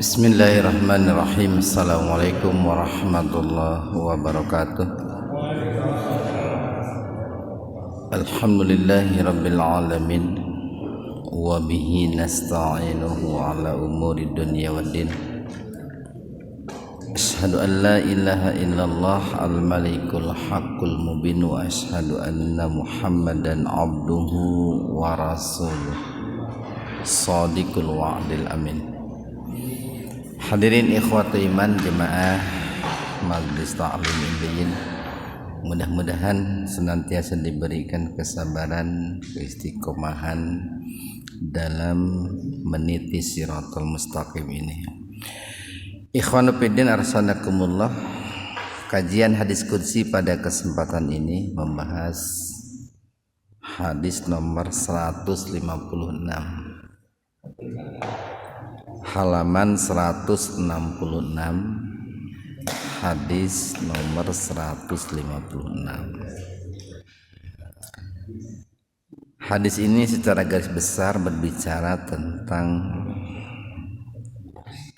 Bismillahirrahmanirrahim. Assalamualaikum warahmatullahi wabarakatuh. Alhamdulillahi rabbil alamin, wa bihi nasta'inuhu ala umuri dunya waddin. Asyhadu an la ilaha illallah al-malikul haqqul mubin, wa asyhadu anna Muhammadan abduhu wa rasuluh shadiqul wa'dil amin. Hadirin ikhwatu iman jemaah Majelis Ta'lim Ilmiyin, mudah-mudahan senantiasa diberikan kesabaran, keistiqomahan dalam meniti siratal mustaqim ini. Ikhwanu fiddin arsanakumullah. Kajian hadis qudsi pada kesempatan ini membahas hadis nomor 156, halaman 166, hadis nomor 156. Hadis ini secara garis besar berbicara tentang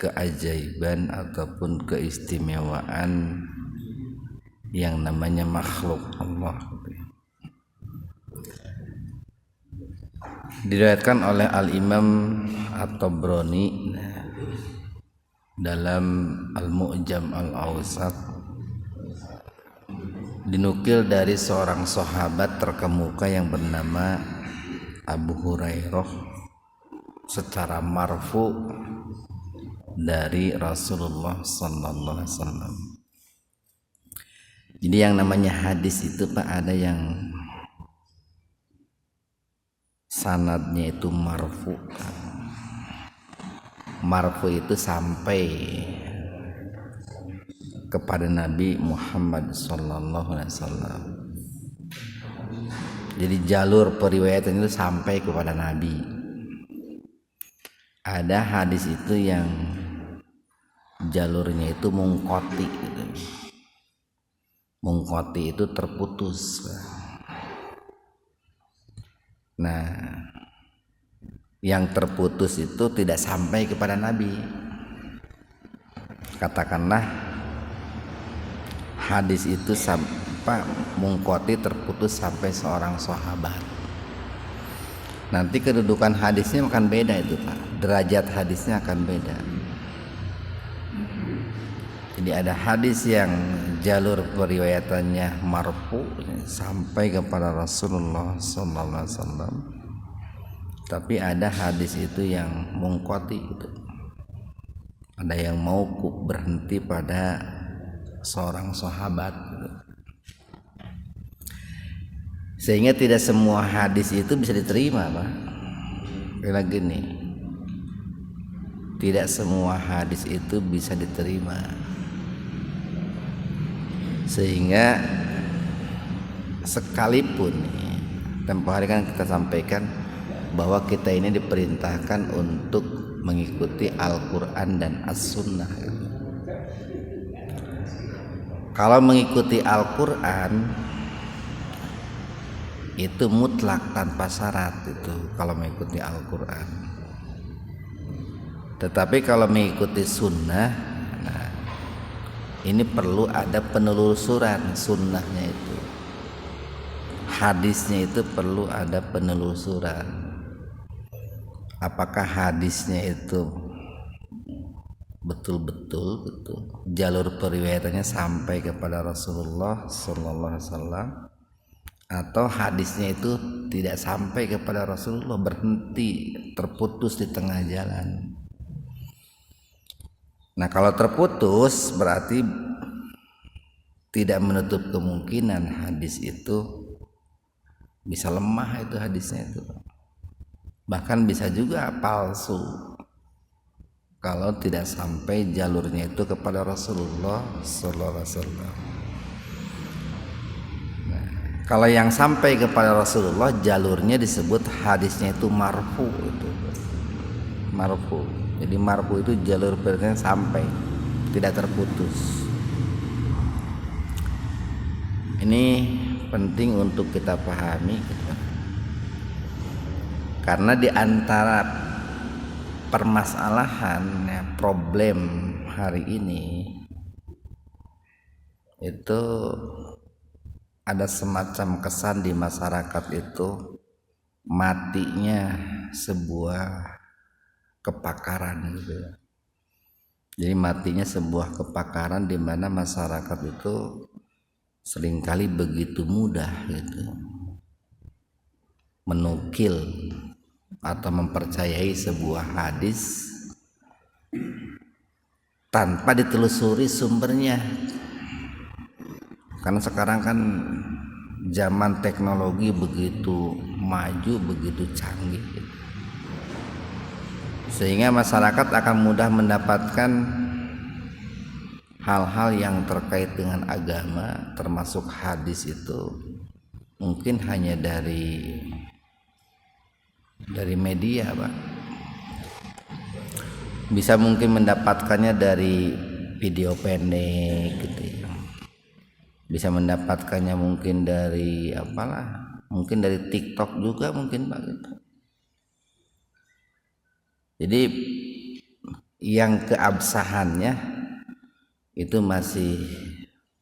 keajaiban ataupun keistimewaan yang namanya makhluk Allah. Diriwayatkan oleh Al-Imam At-Tabrani dalam Al-Mu'jam Al-Awsat, dinukil dari seorang sahabat terkemuka yang bernama Abu Hurairah secara marfu dari Rasulullah sallallahu alaihi wasallam. Jadi yang namanya hadis itu Pak, ada yang sanadnya itu marfu. Marfu itu sampai kepada Nabi Muhammad sallallahu alaihi wasallam. Jadi jalur periwayatan itu sampai kepada Nabi. Ada hadis itu yang jalurnya itu mungkoti gitu. Mungkoti itu terputus. Nah, yang terputus itu tidak sampai kepada Nabi. Katakanlah hadis itu sampai mungkoti terputus sampai seorang sahabat. Nanti kedudukan hadisnya akan beda itu Pak. Derajat hadisnya akan beda. Jadi ada hadis yang jalur periwayatannya marfu sampai kepada Rasulullah sallallahu alaihi wasallam. Tapi ada hadis itu yang mungkoti gitu. Ada yang mauquf, berhenti pada seorang sahabat gitu. Sehingga tidak semua hadis itu bisa diterima Pak. Kayak gini, tidak semua hadis itu bisa diterima. Sehingga sekalipun tempoh hari kan kita sampaikan bahwa kita ini diperintahkan untuk mengikuti Al-Quran dan As-Sunnah. Kalau mengikuti Al-Quran itu mutlak tanpa syarat itu kalau mengikuti Al-Quran. Tetapi kalau mengikuti Sunnah, nah, ini perlu ada penelusuran sunnahnya itu. Hadisnya itu perlu ada penelusuran. Apakah hadisnya itu betul-betul jalur periwayatannya sampai kepada Rasulullah sallallahu alaihi wasallam, atau hadisnya itu tidak sampai kepada Rasulullah, berhenti, terputus di tengah jalan. Nah, kalau terputus berarti tidak menutup kemungkinan hadis itu bisa lemah, itu hadisnya itu. Bahkan bisa juga palsu kalau tidak sampai jalurnya itu kepada Rasulullah sallallahu alaihi wasallam. Nah, kalau yang sampai kepada Rasulullah jalurnya disebut hadisnya itu marfu itu. Marfu. Jadi marfu itu jalur periwayatnya sampai, tidak terputus. Ini penting untuk kita pahami gitu. Karena di antara permasalahan problem hari ini itu ada semacam kesan di masyarakat itu matinya sebuah kepakaran gitu ya. Jadi matinya sebuah kepakaran di mana masyarakat itu seringkali begitu mudah gitu menukil atau mempercayai sebuah hadis tanpa ditelusuri sumbernya. Karena sekarang kan zaman teknologi begitu maju, begitu canggih gitu. Sehingga masyarakat akan mudah mendapatkan hal-hal yang terkait dengan agama, termasuk hadis itu mungkin hanya dari media, Pak. Bisa mungkin mendapatkannya dari video pendek gitu ya. Bisa mendapatkannya mungkin dari mungkin dari TikTok juga mungkin, Pak gitu. Jadi yang keabsahannya itu masih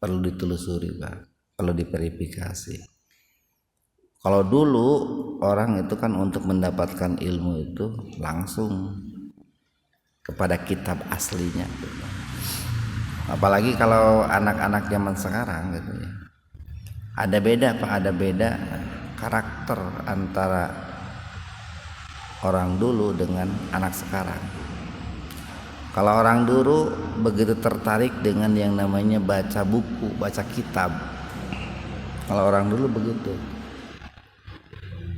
perlu ditelusuri, Pak, perlu diverifikasi. Kalau dulu orang itu kan untuk mendapatkan ilmu itu langsung kepada kitab aslinya gitu. Apalagi kalau anak-anak zaman sekarang gitu ya. Ada beda, Pak, ada beda karakter antara orang dulu dengan anak sekarang. Kalau orang dulu begitu tertarik dengan yang namanya baca buku, baca kitab. Kalau orang dulu begitu.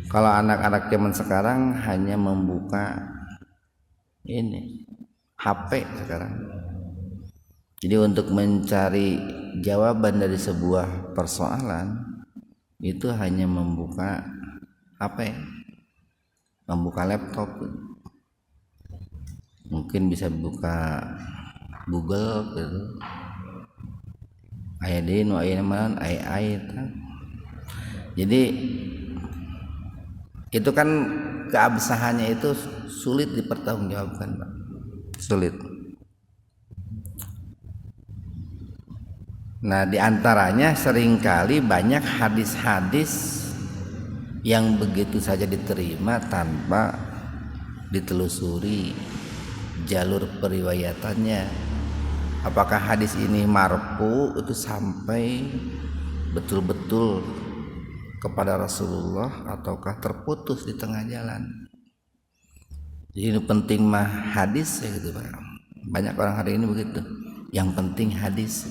Kalau anak-anak zaman sekarang hanya membuka HP sekarang. Jadi untuk mencari jawaban dari sebuah persoalan itu hanya membuka HP, membuka laptop. Mungkin bisa buka Google gitu. Jadi itu kan keabsahannya itu sulit dipertanggungjawabkan, Pak. Sulit. Nah, diantaranya seringkali banyak hadis-hadis yang begitu saja diterima tanpa ditelusuri jalur periwayatannya. Apakah hadis ini marfu itu sampai betul-betul kepada Rasulullah ataukah terputus di tengah jalan. Jadi ini penting mah hadis ya gitu, Pak. Banyak orang hari ini begitu. Yang penting hadis.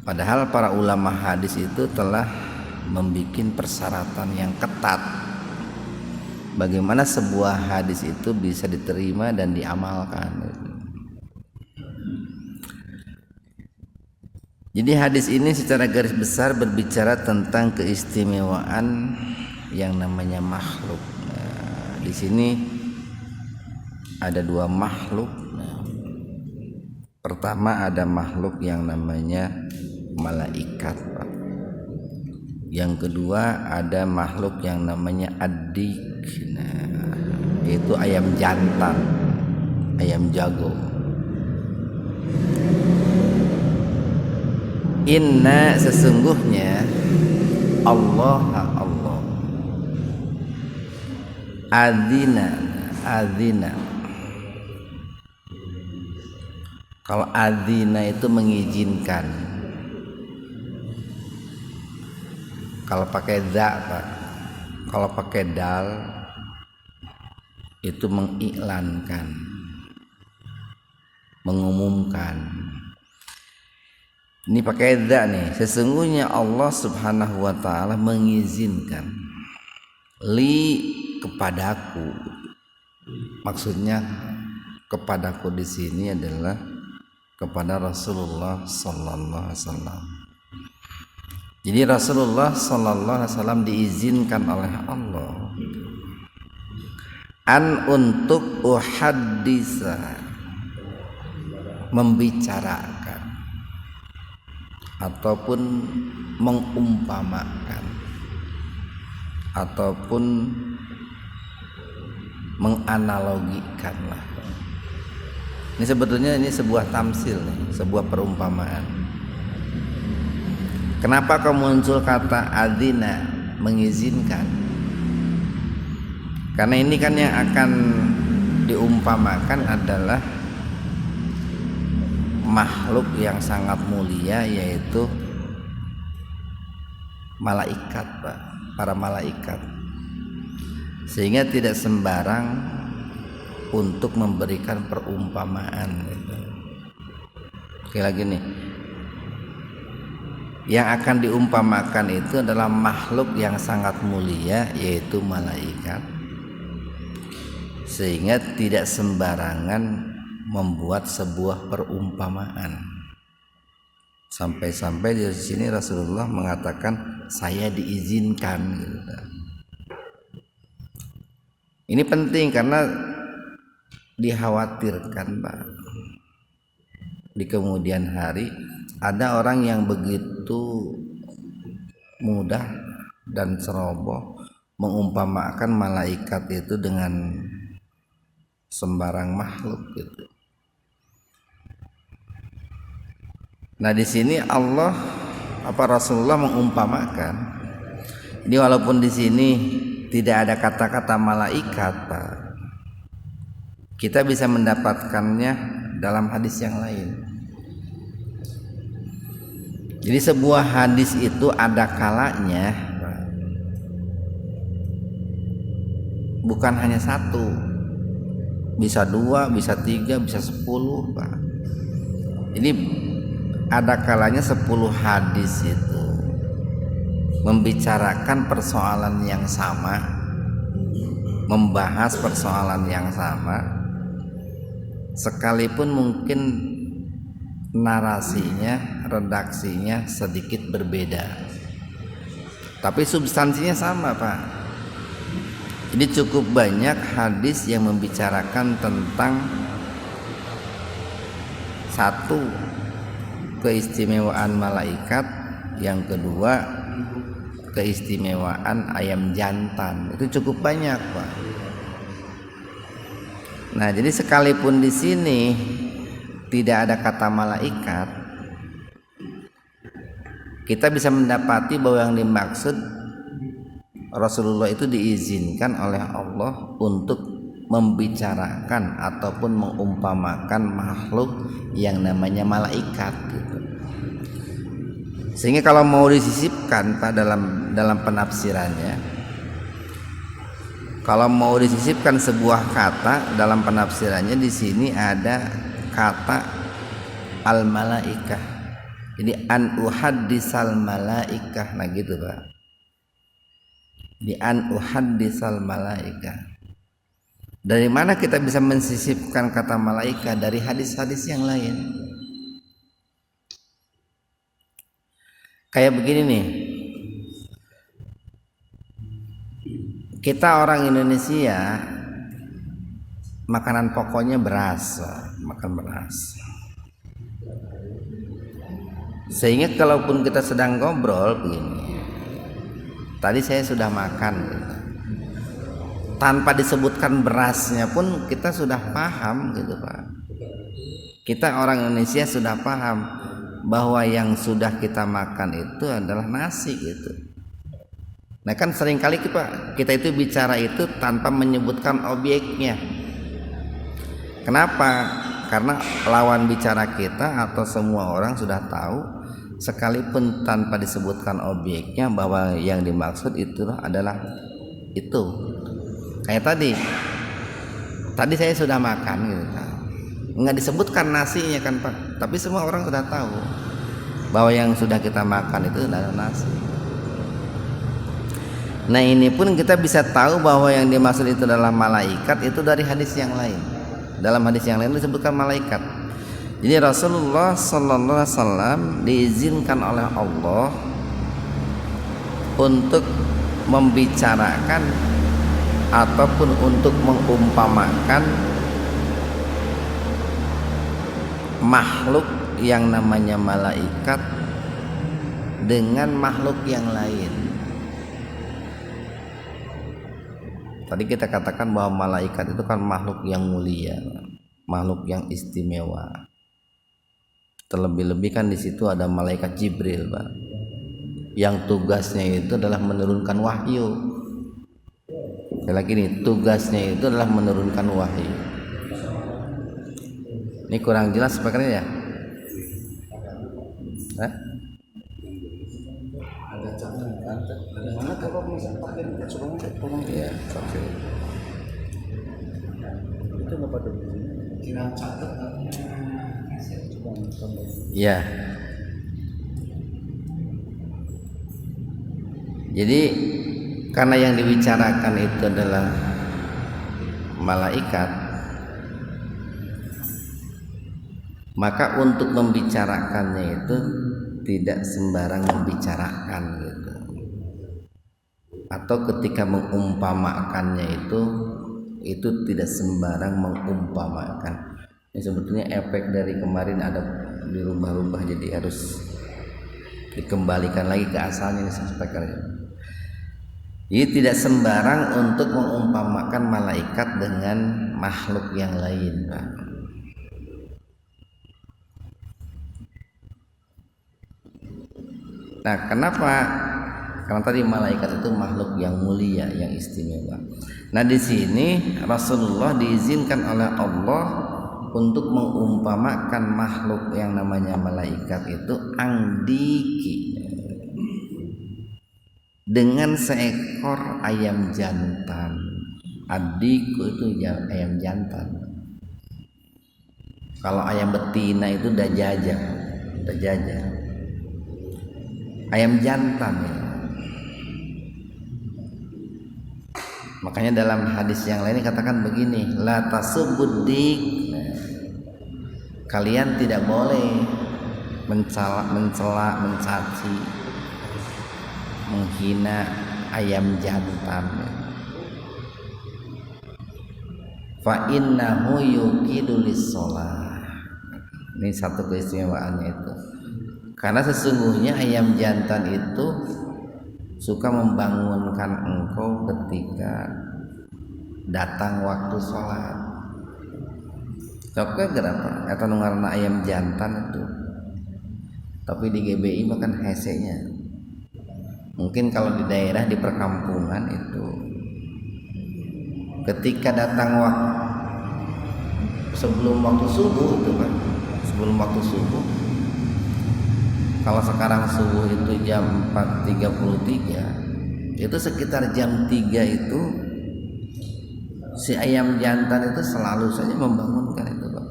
Padahal para ulama hadis itu telah membuat persyaratan yang ketat bagaimana sebuah hadis itu bisa diterima dan diamalkan. Jadi hadis ini secara garis besar berbicara tentang keistimewaan yang namanya makhluk. Nah, di sini ada dua makhluk. Nah, pertama ada makhluk yang namanya malaikat, Pak. Yang kedua ada makhluk yang namanya adik, yaitu ayam jantan, ayam jago. Inna sesungguhnya Allah adzina. Kalau adzina itu mengizinkan. Kalau pakai za, Pak. Kalau pakai dal itu mengiklankan, mengumumkan. Ini pakai za nih. Sesungguhnya Allah Subhanahu wa taala mengizinkan li kepadaku. Maksudnya kepadaku di sini adalah kepada Rasulullah sallallahu alaihi wasallam. Jadi Rasulullah sallallahu alaihi wasallam diizinkan oleh Allah untuk uhadisa, membicarakan ataupun mengumpamakan ataupun menganalogikan lah Ini sebetulnya ini sebuah tamsil nih, sebuah perumpamaan. Kenapa kau muncul kata adzina, mengizinkan? Karena ini kan yang akan diumpamakan adalah makhluk yang sangat mulia, yaitu malaikat, Pak, para malaikat. Sehingga tidak sembarang untuk memberikan perumpamaan gitu. Oke, lagi nih, yang akan diumpamakan itu adalah makhluk yang sangat mulia, yaitu malaikat, sehingga tidak sembarangan membuat sebuah perumpamaan. Sampai-sampai di sini Rasulullah mengatakan saya diizinkan gitu. Ini penting karena dikhawatirkan, Pak, di kemudian hari ada orang yang begitu mudah dan ceroboh mengumpamakan malaikat itu dengan sembarang makhluk gitu. Nah, di sini Allah Rasulullah mengumpamakan. Ini walaupun di sini tidak ada kata-kata malaikat, Pak, kita bisa mendapatkannya dalam hadis yang lain. Jadi sebuah hadis itu ada kalanya, Pak, bukan hanya satu, bisa 2, bisa 3, bisa 10, Pak. Ini ada kalanya 10 hadis itu membicarakan persoalan yang sama, membahas persoalan yang sama, sekalipun mungkin narasinya, redaksinya sedikit berbeda, tapi substansinya sama, Pak. Jadi cukup banyak hadis yang membicarakan tentang satu, keistimewaan malaikat, yang kedua keistimewaan ayam jantan. Itu cukup banyak, Pak. Nah, jadi sekalipun di sini tidak ada kata malaikat, kita bisa mendapati bahwa yang dimaksud Rasulullah itu diizinkan oleh Allah untuk membicarakan ataupun mengumpamakan makhluk yang namanya malaikat gitu. Sehingga kalau mau disisipkan, Pak, dalam penafsirannya, kalau mau disisipkan sebuah kata dalam penafsirannya, di sini ada kata al malaikah. Jadi an uhaddisal malaikah, nah gitu, Pak. Di an uhaddisal malaikah. Dari mana kita bisa mensisipkan kata malaikat? Dari hadis-hadis yang lain. Kayak begini nih, kita orang Indonesia makanan pokoknya beras, makan beras. Sehingga kalaupun kita sedang ngobrol begini, tadi saya sudah makan gitu, tanpa disebutkan berasnya pun kita sudah paham gitu, Pak. Kita orang Indonesia sudah paham bahwa yang sudah kita makan itu adalah nasi gitu. Nah, kan seringkali kita itu bicara itu tanpa menyebutkan objeknya. Kenapa? Karena lawan bicara kita atau semua orang sudah tahu, sekalipun tanpa disebutkan objeknya, bahwa yang dimaksud itu adalah itu. Kayak tadi saya sudah makan gitu kan, nggak disebutkan nasinya kan, Pak, tapi semua orang sudah tahu bahwa yang sudah kita makan itu adalah nasi. Nah, ini pun kita bisa tahu bahwa yang dimaksud itu adalah malaikat itu dari hadis yang lain. Dalam hadis yang lain disebutkan malaikat. Jadi Rasulullah sallallahu alaihi wasallam diizinkan oleh Allah untuk membicarakan ataupun untuk mengumpamakan makhluk yang namanya malaikat dengan makhluk yang lain. Tadi kita katakan bahwa malaikat itu kan makhluk yang mulia. makhluk yang istimewa. Terlebih-lebih kan di situ ada malaikat Jibril, Pak, yang tugasnya itu adalah menurunkan wahyu. Lagi nih, tugasnya itu adalah menurunkan wahyu. Ini kurang jelas sebenarnya ya? Hah? Ada catatan. Mana kalau bisa pakai tolong ya, oke. Itu Bapak tuh. Kira catat. Ya. Jadi karena yang dibicarakan itu adalah malaikat, maka untuk membicarakannya itu tidak sembarang membicarakan gitu. Atau ketika mengumpamakannya itu tidak sembarang mengumpamakan. Ini sebetulnya efek dari kemarin ada dirubah-rubah, jadi harus dikembalikan lagi ke asalnya ini sampaikan. Jadi tidak sembarang untuk mengumpamakan malaikat dengan makhluk yang lain, Pak. Nah, kenapa? Karena tadi malaikat itu makhluk yang mulia, yang istimewa. Nah, di sini Rasulullah diizinkan oleh Allah untuk mengumpamakan makhluk yang namanya malaikat itu angdiki, dengan seekor ayam jantan. Adiku itu ayam jantan. Kalau ayam betina itu dajajah. Ayam jantan ya. Makanya dalam hadis yang lain katakan begini, la tasubuddik. Kalian tidak boleh mencela, mencaci, menghina ayam jantan. Fa innahu yuqidu lis-shalah. Ini satu keistimewaannya itu. Karena sesungguhnya ayam jantan itu suka membangunkan engkau ketika datang waktu sholat. Oke, kenapa? Atau ngarana ayam jantan itu. Tapi di GBI makan hesenya. Mungkin kalau di daerah di perkampungan itu ketika datang waktu sebelum waktu subuh itu kan, sebelum waktu subuh. Kalau sekarang subuh itu jam 4.33, itu sekitar jam 3 itu si ayam jantan itu selalu saja membangunkan itu, Pak.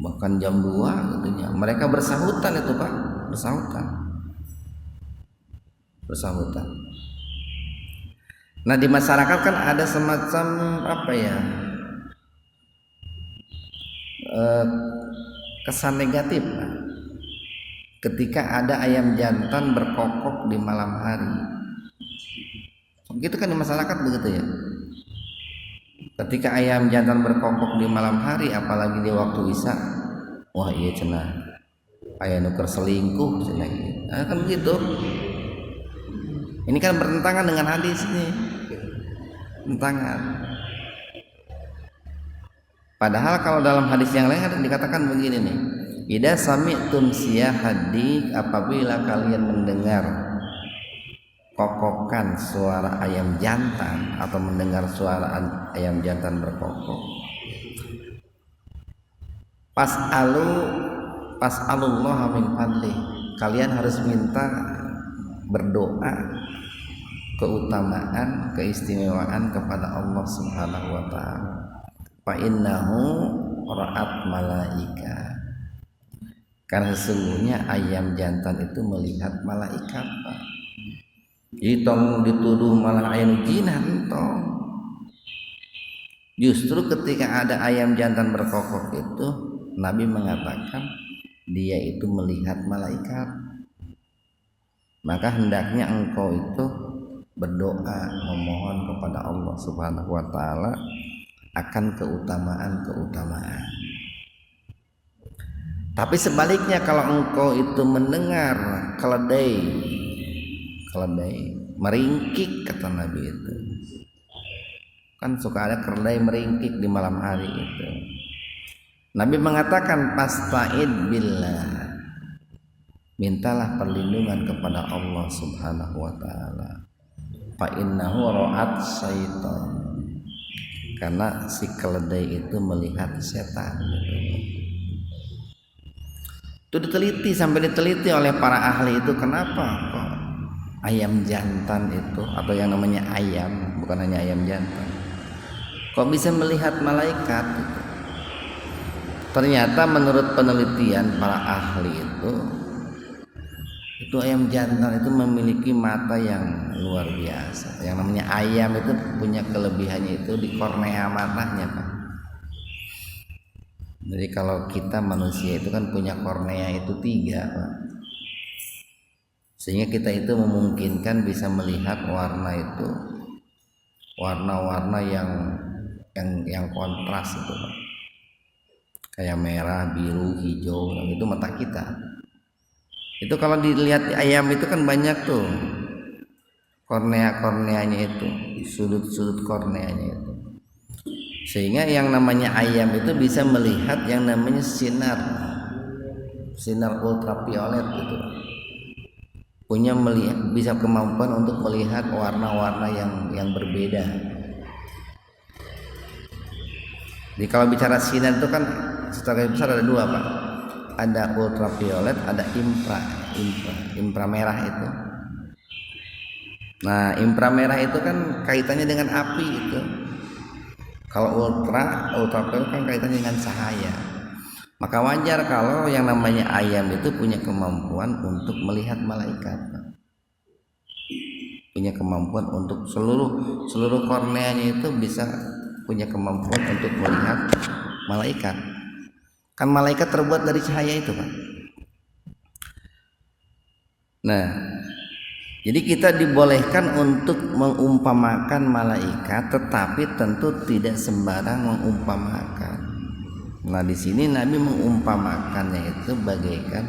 Bahkan jam 2 gitu, mereka bersahutan itu, Pak, bersahutan. Nah, di masyarakat kan ada semacam apa ya, kesan negatif, Pak, ketika ada ayam jantan berkokok di malam hari. Begitu kan di masyarakat begitu ya. Ketika ayam jantan berkokok di malam hari, apalagi di waktu isya, wah iya cenah aya nuker selingkuh cenah. Nah, kan begitu. Ini kan bertentangan dengan hadis ini. Tentangan. Padahal kalau dalam hadis yang lain ada dikatakan begini nih. Idza sami'tum siyahadi, apabila kalian mendengar kokokan suara ayam jantan atau mendengar suara ayam jantan berkokok, pas'alullah min fadlih, kalian harus minta, berdoa keutamaan, keistimewaan kepada Allah Subhanahu wa taala. Fa innahu ra'at malaika, karena sesungguhnya ayam jantan itu melihat malaikat, Pak. Jadi tong dituduh malah ayam jinan tong. Justru ketika ada ayam jantan berkokok itu, Nabi mengatakan dia itu melihat malaikat. Maka hendaknya engkau itu berdoa, memohon kepada Allah Subhanahu wa taala akan keutamaan. Tapi sebaliknya, kalau engkau itu mendengar keledai meringkik, kata Nabi itu, Kan suka ada keledai meringkik di malam hari itu. Nabi mengatakan fasta'id billah, mintalah perlindungan kepada Allah Subhanahu wa taala. Fa innahu ra'at syaitan, karena si keledai itu melihat setan. Itu diteliti, sampai diteliti oleh para ahli itu, kenapa kok ayam jantan itu, atau yang namanya ayam, bukan hanya ayam jantan, kok bisa melihat malaikat gitu. Ternyata menurut penelitian para ahli itu ayam jantan itu memiliki mata yang luar biasa. Yang namanya ayam itu punya kelebihannya itu di kornea matanya, Pak. Jadi kalau kita manusia itu kan punya kornea itu 3, Pak. Sehingga kita itu memungkinkan bisa melihat warna itu, warna-warna yang kontras itu, Pak. Kayak merah, biru, hijau, itu mata kita. Itu kalau dilihat di ayam itu kan banyak tuh kornea-korneanya itu, di sudut-sudut korneanya itu. Sehingga yang namanya ayam itu bisa melihat yang namanya sinar ultraviolet gitu. Bisa kemampuan untuk melihat warna-warna yang berbeda. Jadi kalau bicara sinar itu kan secara besar ada 2, Pak. Ada ultraviolet, ada inframerah itu. Nah, inframerah itu kan kaitannya dengan api itu. Kalau ultraviolet kan kaitannya dengan cahaya. Maka wajar kalau yang namanya ayam itu punya kemampuan untuk melihat malaikat. Punya kemampuan untuk seluruh korneanya itu bisa punya kemampuan untuk melihat malaikat. Kan malaikat terbuat dari cahaya itu, Pak. Nah, jadi kita dibolehkan untuk mengumpamakan malaikat, tetapi tentu tidak sembarang mengumpamakan. Nah, di sini Nabi mengumpamakannya itu bagaikan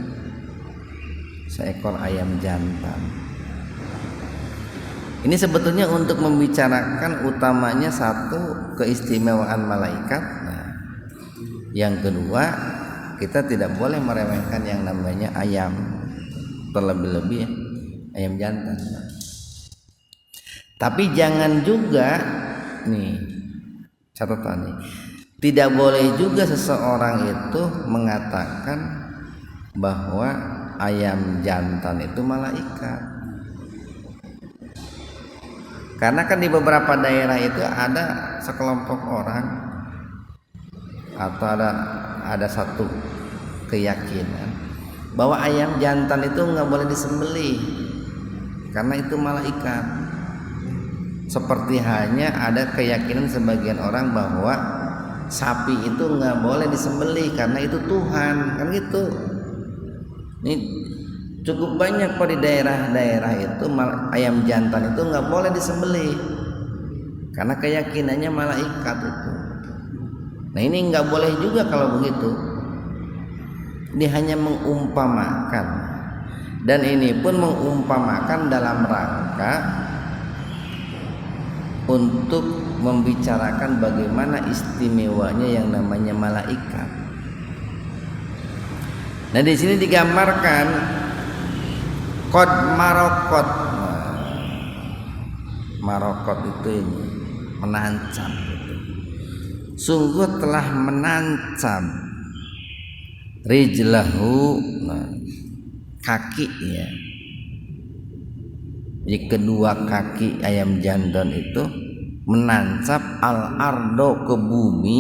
seekor ayam jantan. Ini sebetulnya untuk membicarakan utamanya satu, keistimewaan malaikat. Nah, yang kedua, kita tidak boleh meremehkan yang namanya ayam, terlebih-lebih ayam jantan. Tapi jangan juga nih, catatan nih, tidak boleh juga seseorang itu mengatakan bahwa ayam jantan itu malaikat. Karena kan di beberapa daerah itu ada sekelompok orang atau ada satu keyakinan bahwa ayam jantan itu nggak boleh disembelih karena itu malaikat. Seperti hanya ada keyakinan sebagian orang bahwa sapi itu nggak boleh disembelih karena itu Tuhan, kan gitu. Ini cukup banyak kok di daerah-daerah itu ayam jantan itu nggak boleh disembelih karena keyakinannya malaikat itu. Nah, ini nggak boleh juga kalau begitu. Dia hanya mengumpamakan, dan ini pun mengumpamakan dalam rangka untuk membicarakan bagaimana istimewanya yang namanya malaikat. Nah, di sini digambarkan qad marokot. Marokot itu ini menancap gitu. Sungguh telah menancap rijlahu, kakinya. Jadi kedua kaki ayam jantan itu menancap al-ardo, ke bumi,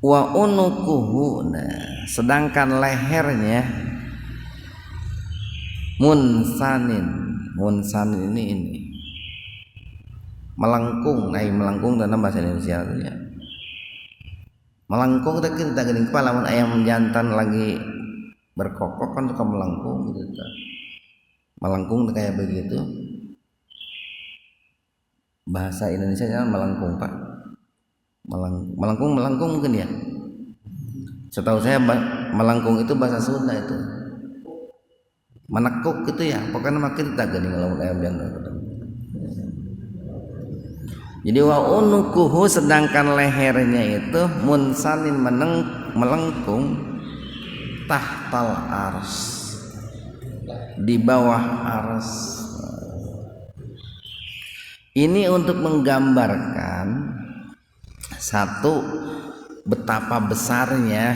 wa unukuhu, sedangkan lehernya munsanin ini melengkung. Melengkung dalam bahasa Indonesia ya. Melengkung kita gini kepala, lamun ayam jantan lagi berkokok kan suka melengkung gitu. Melengkung kayak begitu. Bahasa Indonesia nya melengkung, Pak. Melengkung mungkin ya. Setahu saya melengkung itu bahasa Sunda itu. Menekuk gitu ya. Pokoknya makin tak gini lamun ayam jantan. Jadi wa unukuhu, sedangkan lehernya itu munsalim, melengkung, tahtal ars, di bawah ars. Ini untuk menggambarkan satu, betapa besarnya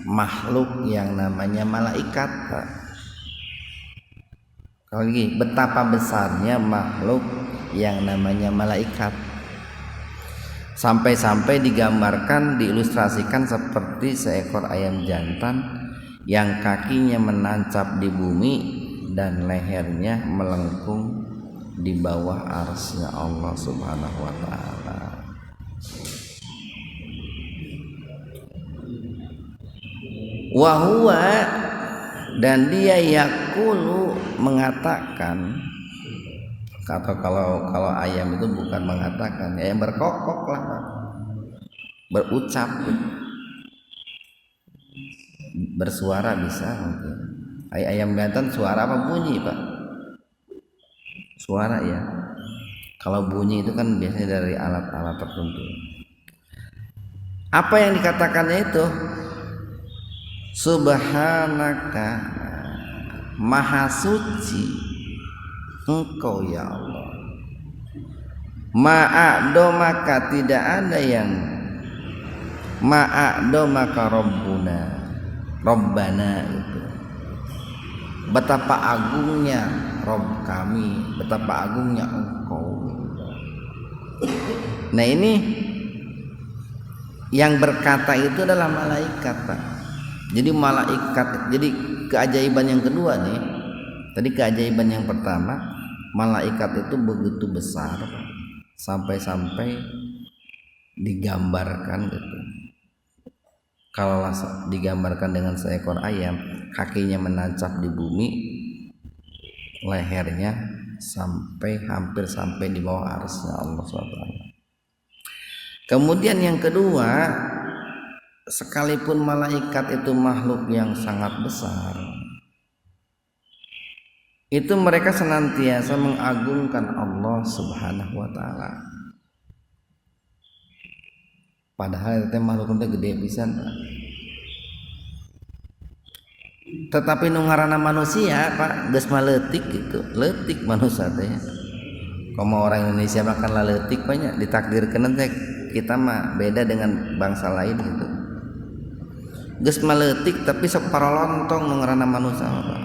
makhluk yang namanya malaikat. Kalau lagi, betapa besarnya makhluk yang namanya malaikat, sampai-sampai digambarkan, diilustrasikan seperti seekor ayam jantan yang kakinya menancap di bumi dan lehernya melengkung di bawah arsy-Nya Allah Subhanahu wa taala. Wa huwa, dan dia yaqulu, mengatakan, atau kalau ayam itu bukan mengatakan, ayam berkokok lah, berucap, bersuara bisa mungkin. Ayam jantan suara apa, bunyi Pak? Suara ya. Kalau bunyi itu kan biasanya dari alat-alat tertentu. Apa yang dikatakannya itu? Subhanaka, maha suci Engkau ya Allah. Ma'adomaka, tidak ada yang ma'adomaka Rabbana itu. Betapa agungnya Rabb kami, betapa agungnya Engkau. Nah, ini yang berkata itu adalah malaikat, Pak. Jadi malaikat, jadi keajaiban yang kedua nih. Tadi keajaiban yang pertama, malaikat itu begitu besar, Pak, sampai-sampai digambarkan gitu. Kalau digambarkan dengan seekor ayam, kakinya menancap di bumi, lehernya hampir sampai di bawah arsy Allah SWT. Kemudian yang kedua, sekalipun malaikat itu makhluk yang sangat besar, itu mereka senantiasa mengagungkan Allah Subhanahu wa taala. Padahal itu makhluk itu gede pisan. Tetapi nu ngaranna manusia, Pak, geus maletik gitu. Leutik manusia teh. Komo orang Indonesia makan laletik banyak, ditakdirkeun teh kita mah beda dengan bangsa lain gitu. Geus maletik tapi sok parolontong nu ngaranna manusia, Pak.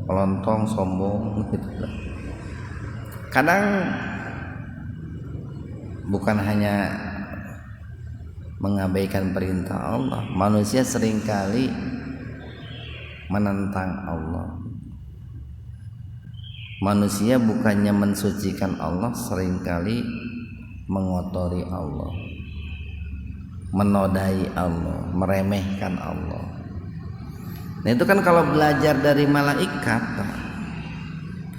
Pelontong, sombong gitu. Kadang bukan hanya mengabaikan perintah Allah, manusia seringkali menentang Allah. Manusia bukannya mensucikan Allah, seringkali mengotori Allah, menodai Allah, meremehkan Allah. Nah itu kan kalau belajar dari malaikat,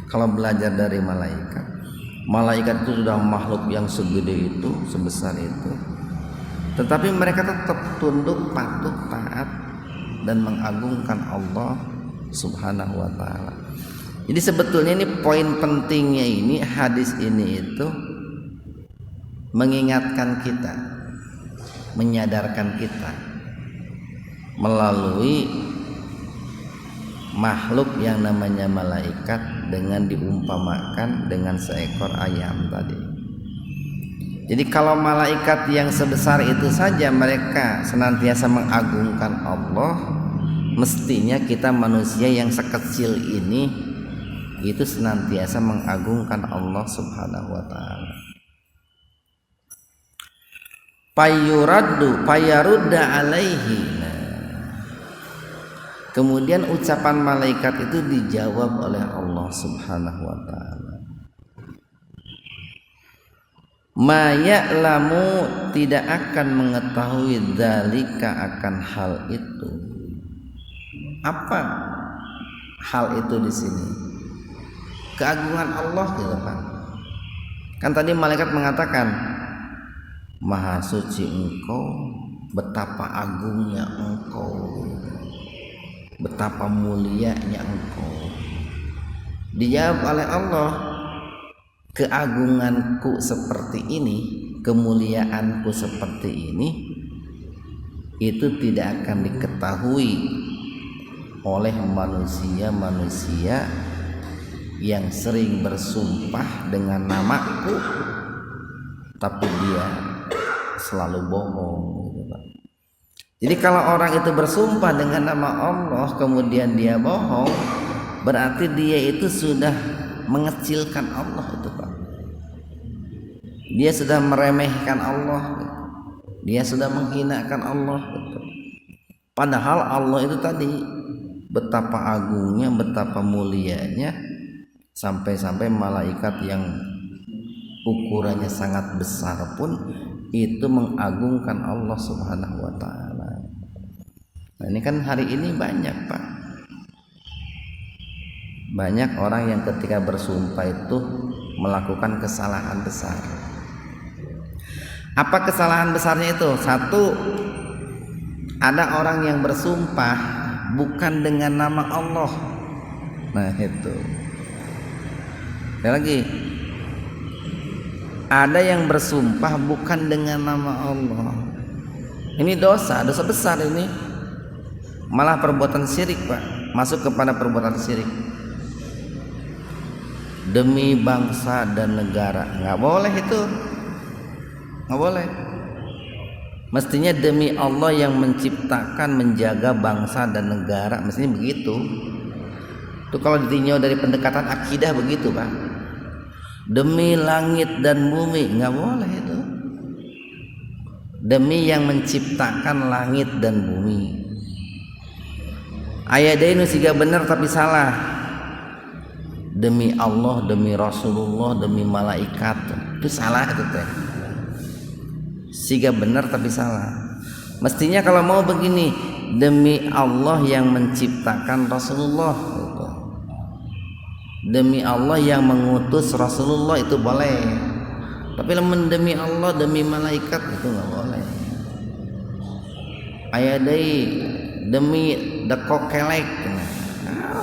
kalau belajar dari malaikat itu sudah makhluk yang segede itu, sebesar itu, tetapi mereka tetap tunduk, patuh, taat, dan mengagungkan Allah Subhanahu wa ta'ala. Jadi sebetulnya ini poin pentingnya, ini hadis ini itu mengingatkan kita, menyadarkan kita melalui makhluk yang namanya malaikat dengan diumpamakan dengan seekor ayam tadi. Jadi kalau malaikat yang sebesar itu saja mereka senantiasa mengagungkan Allah, mestinya kita manusia yang sekecil ini itu senantiasa mengagungkan Allah Subhanahu wa ta'ala. Payarudda alaihi. Kemudian ucapan malaikat itu dijawab oleh Allah Subhanahu wa ta'ala. Ma ya'lamu, tidak akan mengetahui dzalika, akan hal itu. Apa hal itu di sini? Keagungan Allah di depan. Kan tadi malaikat mengatakan, Maha suci Engkau, betapa agungnya Engkau, betapa mulianya Engkau. Dijawab oleh Allah, keagunganku seperti ini, kemuliaanku seperti ini, itu tidak akan diketahui oleh manusia-manusia yang sering bersumpah dengan namaku tapi dia selalu bohong gitu, Pak. Jadi kalau orang itu bersumpah dengan nama Allah kemudian dia bohong, berarti dia itu sudah mengecilkan Allah itu, Pak. Dia sudah meremehkan Allah, dia sudah menghinakan Allah gitu. Padahal Allah itu tadi betapa agungnya, betapa mulianya, sampai-sampai malaikat yang ukurannya sangat besar pun itu mengagungkan Allah Subhanahu wa taala. Nah, ini kan hari ini banyak, Pak. Banyak orang yang ketika bersumpah itu melakukan kesalahan besar. Apa kesalahan besarnya itu? Satu, ada orang yang bersumpah bukan dengan nama Allah. Nah, itu. Ada lagi, ada yang bersumpah bukan dengan nama Allah. Ini dosa besar ini. Malah perbuatan syirik, Pak. Masuk kepada perbuatan syirik. Demi bangsa dan negara, nggak boleh itu, nggak boleh. Mestinya demi Allah yang menciptakan, menjaga bangsa dan negara, mestinya begitu. Itu kalau ditinjau dari pendekatan akidah begitu, Pak. Demi langit dan bumi, nggak boleh itu. Demi yang menciptakan langit dan bumi. Ayat ini siga benar tapi salah. Demi Allah, demi Rasulullah, demi malaikat, itu salah itu teh. Siga benar tapi salah. Mestinya kalau mau begini, demi Allah yang menciptakan Rasulullah gitu. Demi Allah yang mengutus Rasulullah itu boleh. Tapi demi Allah, demi malaikat itu nggak boleh. Ayadai demi dekokelek,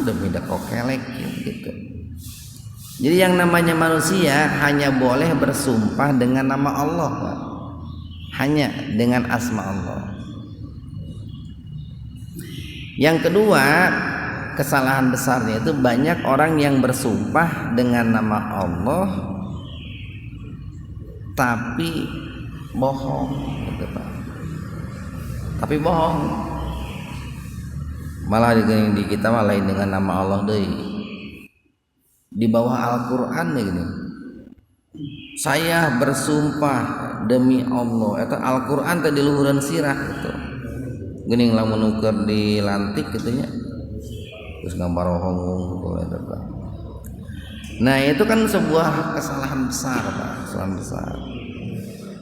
demi dekokelek gitu. Jadi yang namanya manusia hanya boleh bersumpah dengan nama Allah, Pak. Hanya dengan asma Allah. Yang kedua, kesalahan besarnya itu banyak orang yang bersumpah dengan nama Allah tapi bohong gitu, Pak. Tapi bohong. Malah di kita malah lain dengan nama Allah deui. Di bawah Al-Qur'an gini. Saya bersumpah demi Allah, eta Al-Qur'an teh di luhureun sirah gitu. Geuning lamun nuker dilantik gitu nya. Terus gambar bohong gitu eta, Pak. Nah, itu kan sebuah kesalahan besar, Pak, kesalahan besar.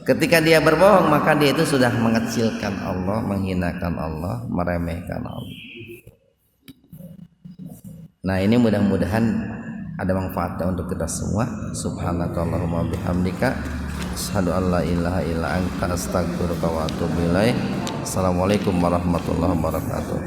Ketika dia berbohong, maka dia itu sudah mengecilkan Allah, menghinakan Allah, meremehkan Allah. Nah, ini mudah-mudahan ada manfaatnya untuk kita semua. Subhanakallahumma bihamdika asyhadu an la ilaha illa anta astaghfiruka wa atubu ilaik. Assalamualaikum warahmatullahi wabarakatuh.